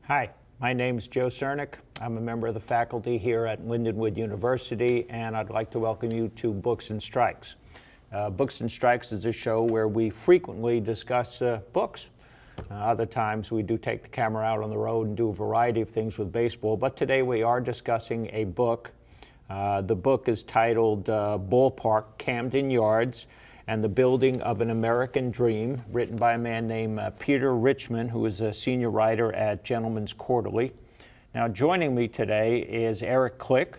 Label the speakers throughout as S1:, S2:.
S1: Hi, my name's Joe Cernik. I'm a member of the faculty here at Lindenwood University, and I'd like to welcome you to Books and Strikes. Books and Strikes is a show where we frequently discuss books. Other times we do take the camera out on the road and do a variety of things with baseball, but today we are discussing a book. The book is titled Ballpark, Camden Yards, and the Building of an American Dream, written by a man named Peter Richmond, who is a senior writer at Gentleman's Quarterly. Now, joining me today is Eric Click.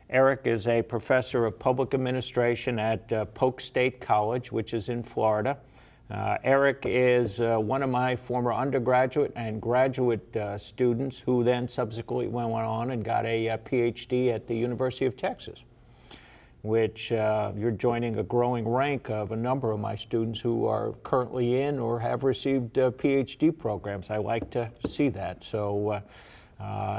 S1: Eric is a professor of public administration at Polk State College, which is in Florida. Eric is one of my former undergraduate and graduate students who then subsequently went on and got a Ph.D. at the University of Texas, which you're joining a growing rank of a number of my students who are currently in or have received Ph.D. programs. I like to see that. So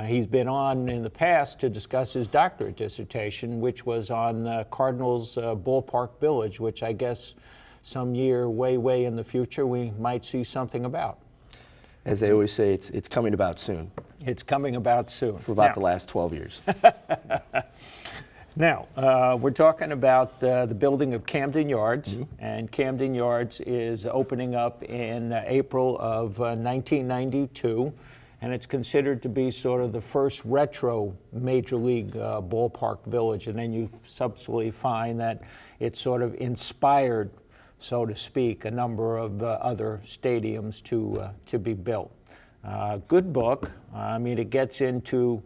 S1: he's been on in the past to discuss his doctorate dissertation, which was on Cardinals Ballpark Village, which I guess some year way in the future we might see something about.
S2: As they always say, it's coming about soon.
S1: It's coming about soon.
S2: For about the last 12 years.
S1: Now, we're talking about the building of Camden Yards, and Camden Yards is opening up in April of 1992, and it's considered to be sort of the first retro major league ballpark village, and then you subsequently find that it sort of inspired, so to speak, a number of other stadiums to be built. Good book. I mean, it gets into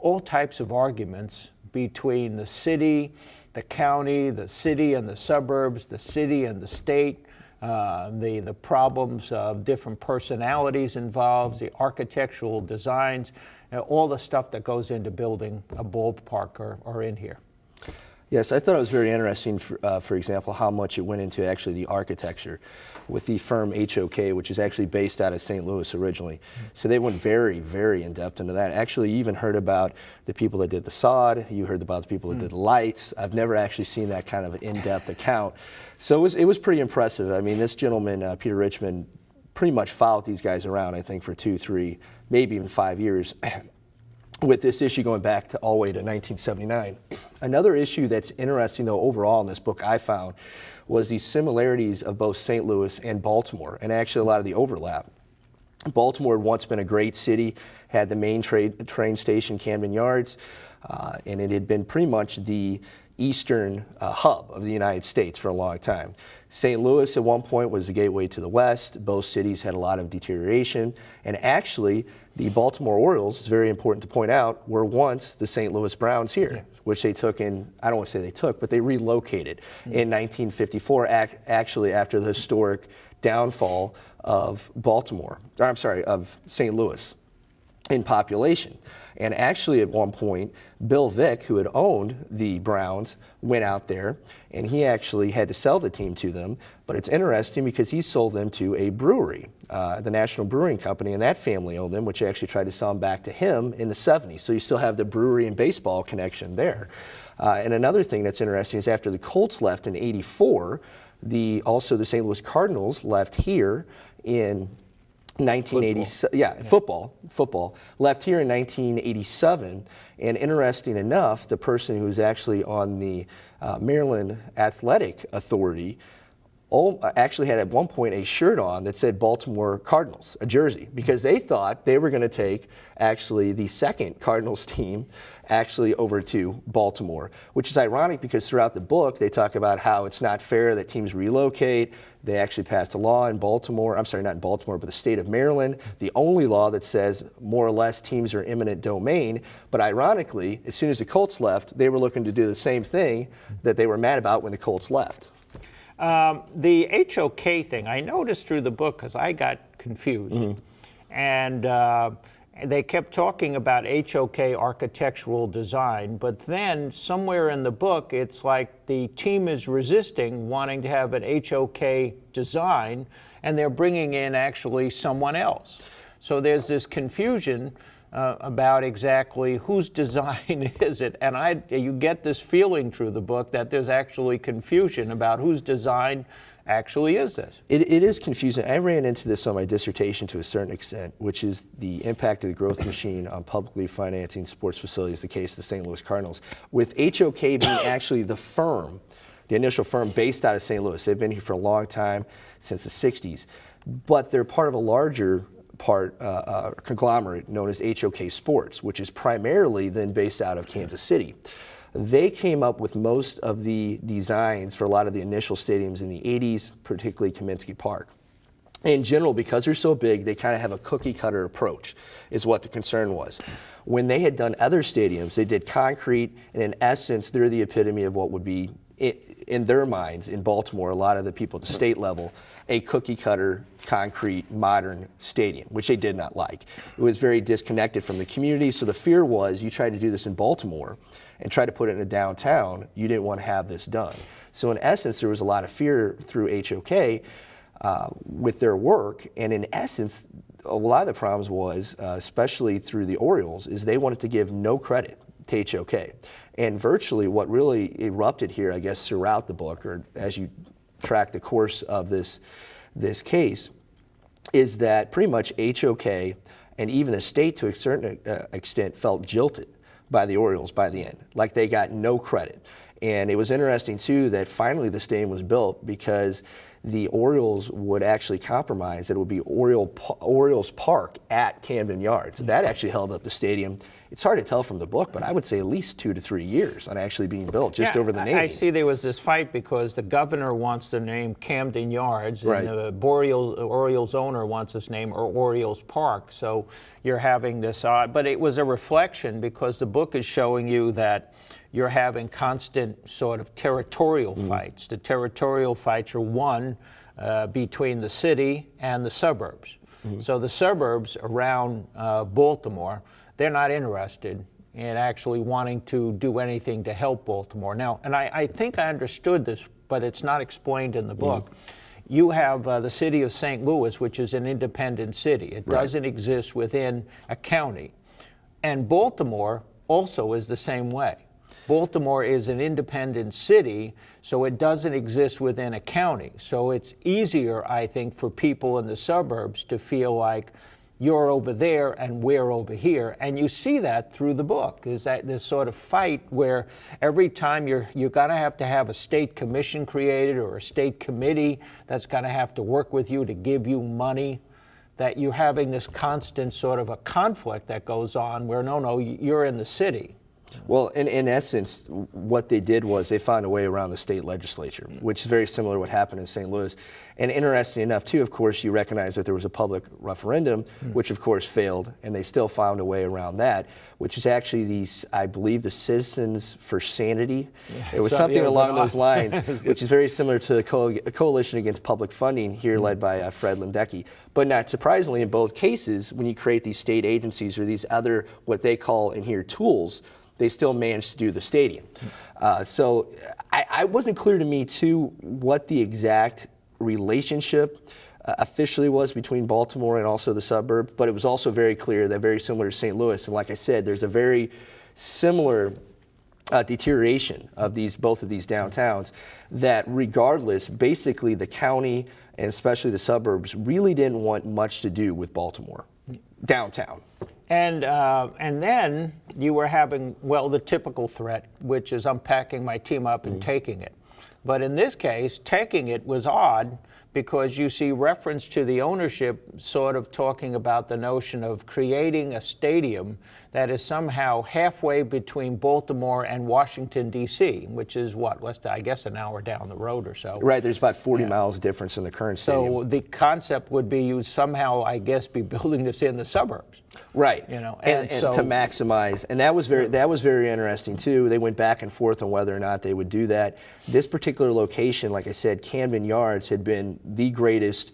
S1: all types of arguments between the city, the county, the city and the suburbs, the city and the state, the problems of different personalities involved, the architectural designs, all the stuff that goes into building a ballpark are in here.
S2: Yes, I thought it was very interesting, for example, how much it went into actually the architecture with the firm HOK, which is actually based out of St. Louis originally. So they went very in depth into that. Actually, you even heard about the people that did the sod, you heard about the people that did the lights. I've never actually seen that kind of in-depth account. So it was pretty impressive. I mean, this gentleman, Peter Richmond, pretty much followed these guys around, I think, for 2, 3, maybe even 5 years. With this issue going back all the way to 1979. Another issue that's interesting, though, overall in this book I found was the similarities of both St. Louis and Baltimore, and actually a lot of the overlap. Baltimore had once been a great city, had the main train station, Camden Yards, and it had been pretty much the eastern hub of the United States for a long time. St. Louis at one point was the gateway to the west. Both cities had a lot of deterioration, and actually the Baltimore Orioles, it's very important to point out, were once the St. Louis Browns here, which they took in, I don't want to say they took, but they relocated in 1954, actually after the historic downfall of of St. Louis in population. And actually at one point, Bill Vick, who had owned the Browns, went out there and he actually had to sell the team to them. But it's interesting because he sold them to a brewery, the National Brewing Company, and that family owned them, which actually tried to sell them back to him in the 70s. So you still have the brewery and baseball connection there. And another thing that's interesting is after the Colts left in '84, also the St. Louis Cardinals left here in 1987, football left here in 1987, and interesting enough, the person who's actually on the Maryland Athletic Authority actually had at one point a shirt on that said Baltimore Cardinals, a jersey, because they thought they were going to take actually the second Cardinals team actually over to Baltimore, which is ironic because throughout the book they talk about how it's not fair that teams relocate. They actually passed a law in Baltimore, I'm sorry, not in Baltimore, but the state of Maryland, the only law that says more or less teams are eminent domain. But ironically, as soon as the Colts left, they were looking to do the same thing that they were mad about when the Colts left.
S1: The HOK thing, I noticed through the book because I got confused. And they kept talking about HOK architectural design, but then somewhere in the book, it's like the team is resisting wanting to have an HOK design, and they're bringing in actually someone else. So there's this confusion about exactly whose design is it, and you get this feeling through the book that there's actually confusion about whose design actually is this?
S2: It is confusing. I ran into this on my dissertation to a certain extent, which is the impact of the growth machine on publicly financing sports facilities, the case of the St. Louis Cardinals, with HOK being actually the firm, the initial firm based out of St. Louis. They've been here for a long time, since the 60s, but they're part of a larger conglomerate known as HOK Sports, which is primarily then based out of Kansas City. They came up with most of the designs for a lot of the initial stadiums in the 80s, particularly Comiskey Park. In general, because they're so big, they kind of have a cookie-cutter approach, is what the concern was. When they had done other stadiums, they did concrete, and in essence, they're the epitome of what would be, in their minds, in Baltimore, a lot of the people at the state level, a cookie-cutter, concrete, modern stadium, which they did not like. It was very disconnected from the community, so the fear was you tried to do this in Baltimore and try to put it in a downtown, you didn't want to have this done. So in essence, there was a lot of fear through HOK with their work, and in essence, a lot of the problems was, especially through the Orioles, is they wanted to give no credit to HOK. And virtually what really erupted here, I guess, throughout the book, or as you track the course of this case, is that pretty much HOK and even the state to a certain extent felt jilted by the Orioles by the end, like they got no credit. And it was interesting too that finally the stadium was built because the Orioles would actually compromise that it would be Orioles Park at Camden Yards. That actually held up the stadium. It's hard to tell from the book, but I would say at least 2 to 3 years on actually being built, just over the name.
S1: I see there was this fight because the governor wants the name Camden Yards, and the Orioles owner wants this name Orioles Park. So you're having this but it was a reflection because the book is showing you that you're having constant sort of territorial fights. The territorial fights are won between the city and the suburbs. So the suburbs around Baltimore, they're not interested in actually wanting to do anything to help Baltimore. Now, and I think I understood this, but it's not explained in the book. You have the city of St. Louis, which is an independent city. It doesn't exist within a county. And Baltimore also is the same way. Baltimore is an independent city, so it doesn't exist within a county. So it's easier, I think, for people in the suburbs to feel like you're over there and we're over here. And you see that through the book, is that this sort of fight where every time you're going to have a state commission created or a state committee that's going to have to work with you to give you money, that you're having this constant sort of a conflict that goes on where, no, you're in the city.
S2: Well, in essence, what they did was they found a way around the state legislature, which is very similar to what happened in St. Louis. And interesting enough, too, of course, you recognize that there was a public referendum, which, of course, failed, and they still found a way around that, which is actually I believe, the Citizens for Sanity. It was something along those lines, which is very similar to the Coalition Against Public Funding here led by Fred Lindecki. But not surprisingly, in both cases, when you create these state agencies or these other, what they call in here, tools, they still managed to do the stadium. So I wasn't clear to me, too, what the exact relationship officially was between Baltimore and also the suburb, but it was also very clear that very similar to St. Louis, and like I said, there's a very similar deterioration of both of these downtowns, that regardless, basically the county and especially the suburbs really didn't want much to do with Baltimore downtown.
S1: And then you were having, well, the typical threat, which is I'm packing my team up and taking it. But in this case, taking it was odd because you see reference to the ownership sort of talking about the notion of creating a stadium that is somehow halfway between Baltimore and Washington, D.C., which is what, I guess an hour down the road or so.
S2: Right, there's about 40 miles difference in the current stadium.
S1: So the concept would be you somehow, I guess, be building this in the suburbs.
S2: Right,
S1: you know,
S2: and
S1: so,
S2: to maximize, and that was very interesting too. They went back and forth on whether or not they would do that. This particular location, like I said, Camden Yards had been the greatest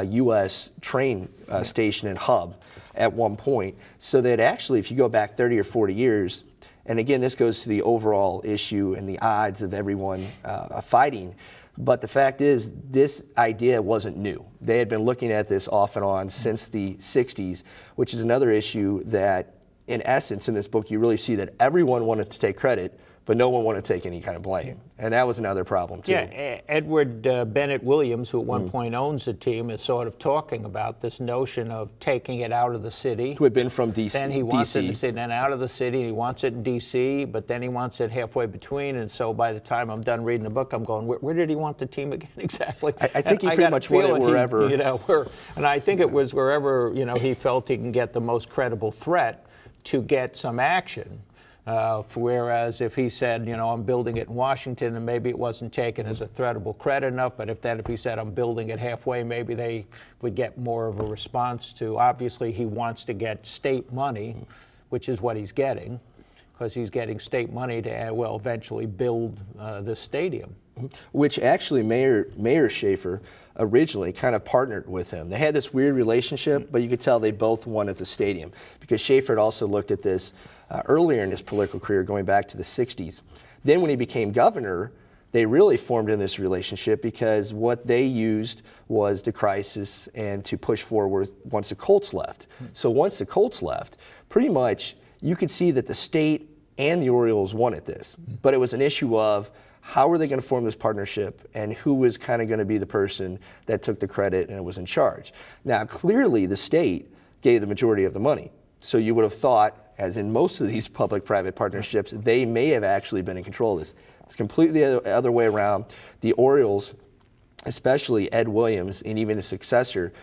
S2: U.S. train station and hub at one point. So that actually, if you go back 30 or 40 years, and again, this goes to the overall issue and the odds of everyone fighting. But the fact is, this idea wasn't new. They had been looking at this off and on since the 60s, which is another issue that, in essence, in this book, you really see that everyone wanted to take credit, but no one wanted to take any kind of blame. And that was another problem, too.
S1: Yeah, Edward Bennett Williams, who at one point owns the team, is sort of talking about this notion of taking it out of the city.
S2: Who had been from D.C.
S1: Then he wants it then out of the city, and he wants it in D.C., but then he wants it halfway between, and so by the time I'm done reading the book, I'm going, where did he want the team again exactly?
S2: I think he pretty much wanted it wherever.
S1: And I think it was wherever, he felt he can get the most credible threat to get some action. Whereas if he said, I'm building it in Washington, and maybe it wasn't taken as a threatable threat enough, but if he said I'm building it halfway, maybe they would get more of a response to. Obviously, he wants to get state money, which is what he's getting, because he's getting state money to, eventually build this stadium.
S2: Which actually Mayor Schaefer originally kind of partnered with him. They had this weird relationship, but you could tell they both wanted the stadium, because Schaefer had also looked at this earlier in his political career, going back to the 60s. Then when he became governor, they really formed in this relationship, because what they used was the crisis and to push forward once the Colts left. So once the Colts left, pretty much you could see that the state and the Orioles wanted this, but it was an issue of how are they going to form this partnership, and who was kind of going to be the person that took the credit and was in charge. Now, clearly the state gave the majority of the money. So you would have thought, as in most of these public-private partnerships, they may have actually been in control of this. It's completely the other way around. The Orioles, especially Ed Williams and even his successor,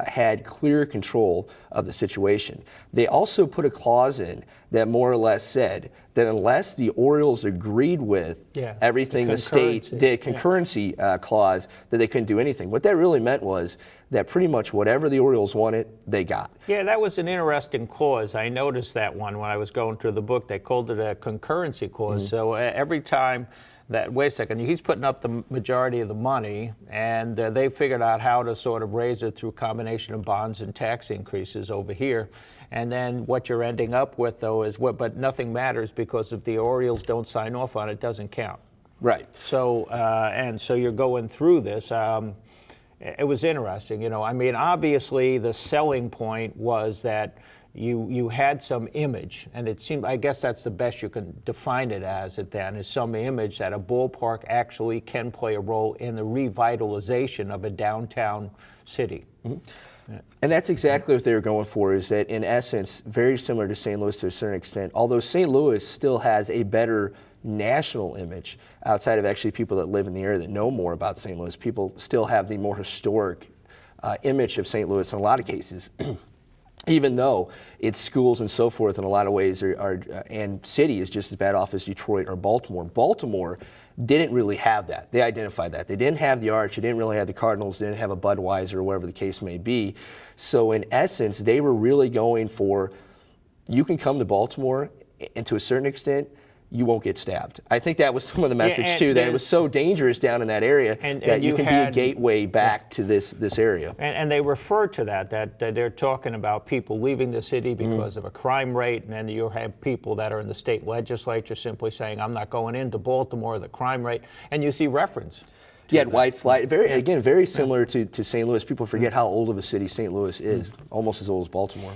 S2: had clear control of the situation. They also put a clause in that more or less said that unless the Orioles agreed with everything the state did, concurrency clause, that they couldn't do anything. What that really meant was that pretty much whatever the Orioles wanted, they got.
S1: Yeah, that was an interesting clause. I noticed that one when I was going through the book. They called it a concurrency clause. So every time that, wait a second, he's putting up the majority of the money, and they figured out how to sort of raise it through a combination of bonds and tax increases over here. And then what you're ending up with, though, is but nothing matters, because if the Orioles don't sign off on it, it doesn't count.
S2: Right.
S1: So, and so you're going through this. It was interesting, I mean, obviously the selling point was that you had some image, and it seemed, I guess that's the best you can define it as is some image that a ballpark actually can play a role in the revitalization of a downtown city.
S2: And that's exactly what they were going for, is that in essence, very similar to St. Louis to a certain extent, although St. Louis still has a better national image outside of actually people that live in the area that know more about St. Louis. People still have the more historic image of St. Louis in a lot of cases. Even though its schools and so forth in a lot of ways and city is just as bad off as Detroit or Baltimore. Baltimore didn't really have that. They identified that. They didn't have the Arch, they didn't really have the Cardinals, they didn't have a Budweiser or whatever the case may be. So in essence, they were really going for, you can come to Baltimore, and to a certain extent, you won't get stabbed. I think that was some of the message too, that it was so dangerous down in that area that you can be a gateway back to this area.
S1: And they refer to that they're talking about people leaving the city because of a crime rate, and then you have people that are in the state legislature simply saying, I'm not going into Baltimore, the crime rate, and you see reference.
S2: You had white flight, very similar to St. Louis. People forget how old of a city St. Louis is, almost as old as Baltimore.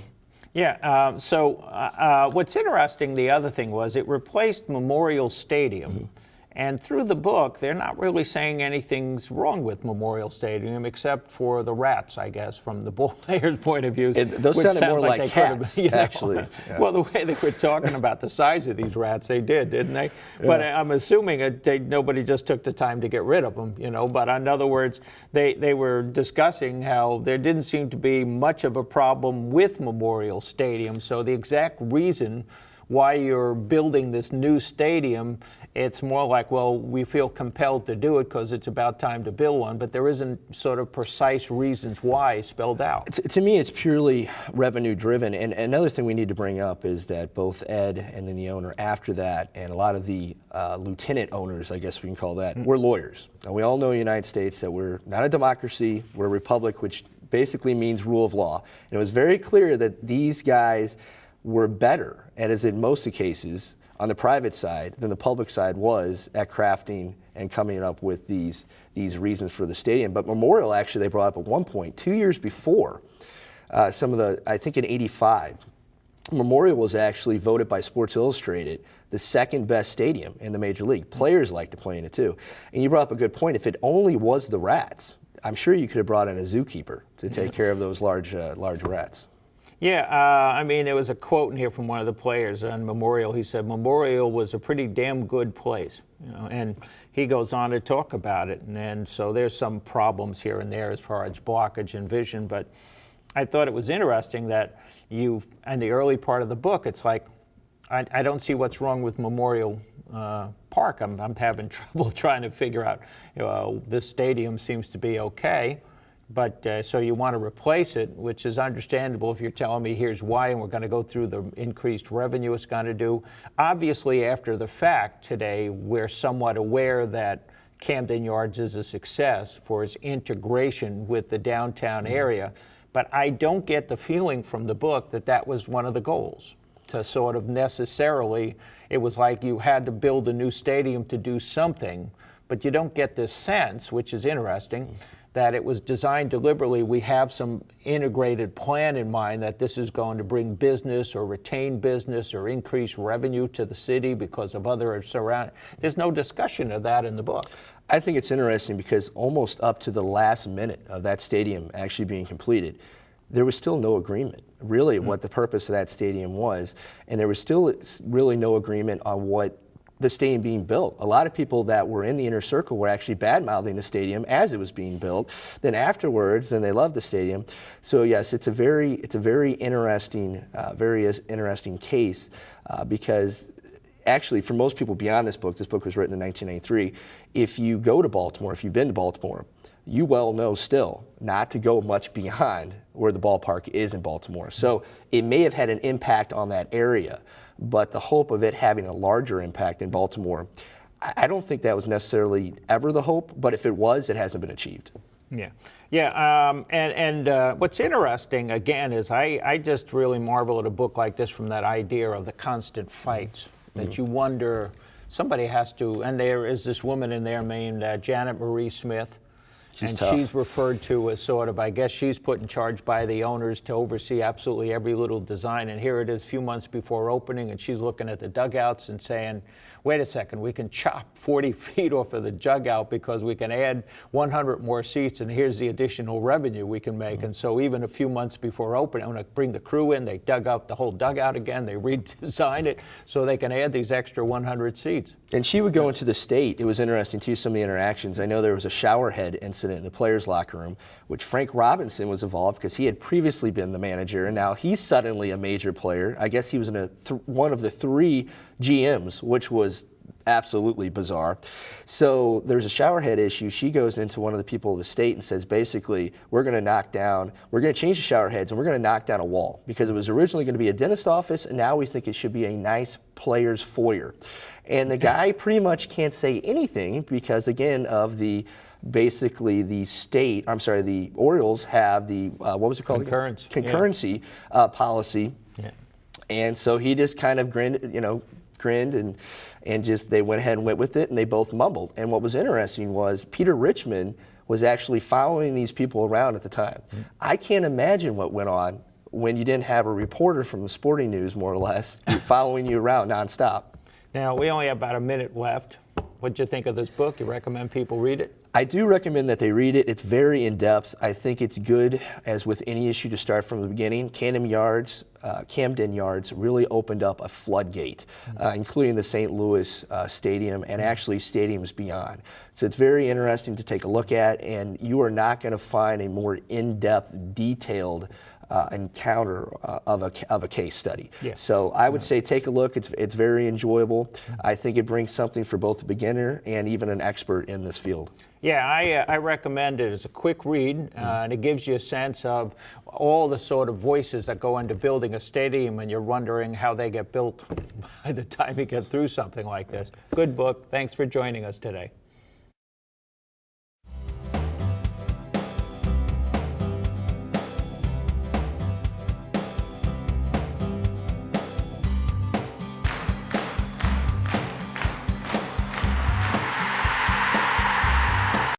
S1: Yeah, so what's interesting, the other thing was it replaced Memorial Stadium. And through the book, they're not really saying anything's wrong with Memorial Stadium, except for the rats, I guess, from the ball players' point of view.
S2: Those sounded more like cats, actually. Yeah.
S1: Well, the way they were talking about the size of these rats, they did, didn't they? Yeah. But I'm assuming nobody just took the time to get rid of them, But in other words, they were discussing how there didn't seem to be much of a problem with Memorial Stadium. So the exact reason why you're building this new stadium, it's more like, well, we feel compelled to do it because it's about time to build one, but there isn't sort of precise reasons why spelled out.
S2: To me, it's purely revenue driven. And another thing we need to bring up is that both Ed and then the owner after that, and a lot of the lieutenant owners, I guess we can call that, were lawyers. Now, we all know in the United States that we're not a democracy, we're a republic, which basically means rule of law. And it was very clear that these guys were better, and as in most of the cases, on the private side than the public side was at crafting and coming up with these reasons for the stadium. But Memorial, actually, they brought up at one point, 2 years before, I think in '85, Memorial was actually voted by Sports Illustrated the second best stadium in the major league. Players like to play in it too. And you brought up a good point. If it only was the rats, I'm sure you could have brought in a zookeeper to take care of those large rats.
S1: Yeah, I mean, there was a quote in here from one of the players on Memorial. He said, Memorial was a pretty damn good place, you know, and he goes on to talk about it. And so there's some problems here and there as far as blockage and vision, but I thought it was interesting that you, in the early part of the book, it's like, I don't see what's wrong with Memorial Park. I'm having trouble trying to figure out, you know, this stadium seems to be okay. But so you want to replace it, which is understandable if you're telling me here's why, and we're going to go through the increased revenue it's going to do. Obviously, after the fact today, we're somewhat aware that Camden Yards is a success for its integration with the downtown area. But I don't get the feeling from the book that that was one of the goals. To sort of necessarily, it was like you had to build a new stadium to do something, but you don't get this sense, which is interesting, that it was designed deliberately. We have some integrated plan in mind that this is going to bring business or retain business or increase revenue to the city because of other surrounding. There's no discussion of that in the book.
S2: I think it's interesting because almost up to the last minute of that stadium actually being completed, there was still no agreement, really, what the purpose of that stadium was. And there was still really no agreement on what the stadium being built. A lot of people that were in the inner circle were actually bad-mouthing the stadium as it was being built. Then afterwards, then they loved the stadium. So yes, it's a very interesting, case because actually for most people beyond this book was written in 1993. If you go to Baltimore, if you've been to Baltimore, you well know still not to go much beyond where the ballpark is in Baltimore. So it may have had an impact on that area, but the hope of it having a larger impact in Baltimore, I don't think that was necessarily ever the hope, but if it was, it hasn't been achieved.
S1: Yeah, what's interesting, again, is I just really marvel at a book like this from that idea of the constant fights, that you wonder, somebody has to, and there is this woman in there named Janet Marie Smith,
S2: She's tough.
S1: She's referred to as sort of, I guess she's put in charge by the owners to oversee absolutely every little design. And here it is a few months before opening, and she's looking at the dugouts and saying, wait a second, we can chop 40 feet off of the dugout because we can add 100 more seats, and here's the additional revenue we can make. And so even a few months before opening, I'm going to bring the crew in, they dug up the whole dugout again, they redesigned it so they can add these extra 100 seats.
S2: And she would go into the state. It was interesting, too, some of the interactions. I know there was a shower head incident in the players' locker room, which Frank Robinson was involved because he had previously been the manager, and now he's suddenly a major player. I guess he was in one of the 3 GMs, which was absolutely bizarre. So there's a shower head issue. She goes into one of the people of the state and says, basically, we're going to change the shower heads, and we're going to knock down a wall because it was originally going to be a dentist office, and now we think it should be a nice player's foyer. And the guy pretty much can't say anything because, again, of the basically the Orioles have the, what was it called? Concurrency policy. Yeah. And so he just kind of grinned and just they went ahead and went with it, and they both mumbled. And what was interesting was Peter Richmond was actually following these people around at the time. I can't imagine what went on when you didn't have a reporter from the Sporting News, more or less, following you around nonstop.
S1: Now, we only have about a minute left. What'd you think of this book? You recommend people read it?
S2: I do recommend that they read it. It's very in-depth. I think it's good, as with any issue, to start from the beginning. Camden Yards really opened up a floodgate, including the St. Louis Stadium and actually stadiums beyond. So it's very interesting to take a look at, and you are not going to find a more in-depth, detailed encounter of a case study. Yeah. So I would say take a look. It's very enjoyable. I think it brings something for both a beginner and even an expert in this field.
S1: Yeah, I recommend it as a quick read, and it gives you a sense of all the sort of voices that go into building a stadium, and you're wondering how they get built by the time you get through something like this. Good book. Thanks for joining us today.